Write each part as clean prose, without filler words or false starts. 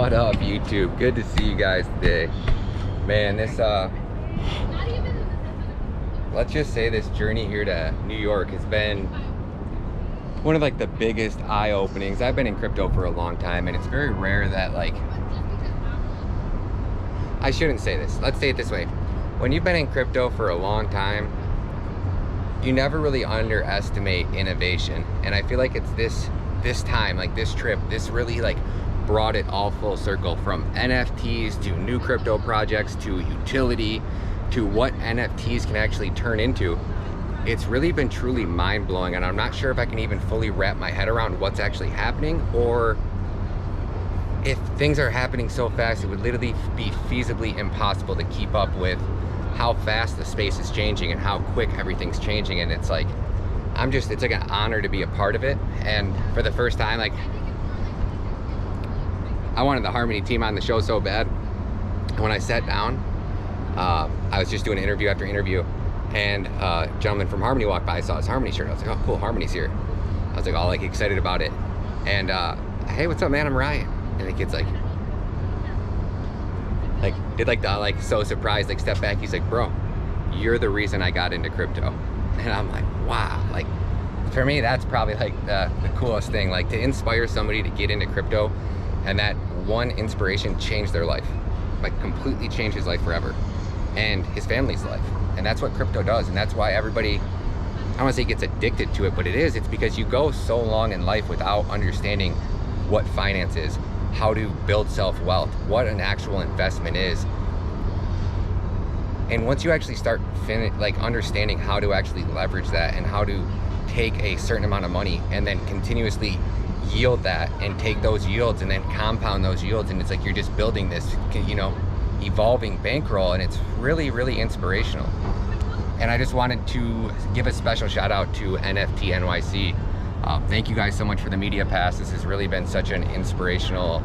What up, YouTube? Good to see you guys today. Man, this let's just say this journey here to New York has been one of like the biggest eye openings. I've been in crypto for a long time, and it's very rare that, like, I shouldn't say this, let's say it this way. When you've been in crypto for a long time, you never really underestimate innovation. And I feel like it's this time, like this trip, this really like brought it all full circle, from NFTs to new crypto projects to utility to what NFTs can actually turn into. It's really been truly mind-blowing, and I'm not sure if I can even fully wrap my head around what's actually happening, or if things are happening so fast it would literally be feasibly impossible to keep up with how fast the space is changing and how quick everything's changing. And it's like, it's like an honor to be a part of it. And for the first time, like, I wanted the Harmony team on the show so bad. When I sat down, I was just doing interview after interview, and a gentleman from Harmony walked by. I saw his Harmony shirt. I was like, oh cool, Harmony's here. I was like all like excited about it. And hey, what's up, man? I'm Ryan. And the kid's like did like the like so surprised, like step back. He's like, bro, you're the reason I got into crypto. And I'm like, wow. Like, for me, that's probably like the coolest thing, like to inspire somebody to get into crypto, and that one inspiration changed their life, like completely changed his life forever and his family's life. And that's what crypto does. And that's why everybody, I don't want to say gets addicted to it, but it's because you go so long in life without understanding what finance is, how to build self-wealth, what an actual investment is. And once you actually start understanding how to actually leverage that, and how to take a certain amount of money and then continuously yield that, and take those yields and then compound those yields, and it's like you're just building this, you know, evolving bankroll. And it's really, really inspirational. And I just wanted to give a special shout out to NFT NYC. Thank you guys so much for the media pass. This has really been such an inspirational,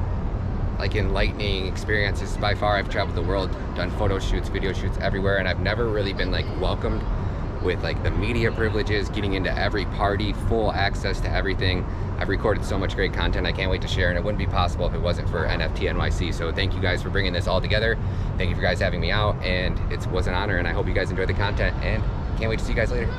like enlightening experience. This is by far, I've traveled the world, done photo shoots, video shoots everywhere, and I've never really been like welcomed with like the media privileges, getting into every party, full access to everything. I've recorded so much great content I can't wait to share, and it wouldn't be possible if it wasn't for NFT NYC. So thank you guys for bringing this all together. Thank you for guys having me out, and it was an honor, and I hope you guys enjoyed the content, and can't wait to see you guys later.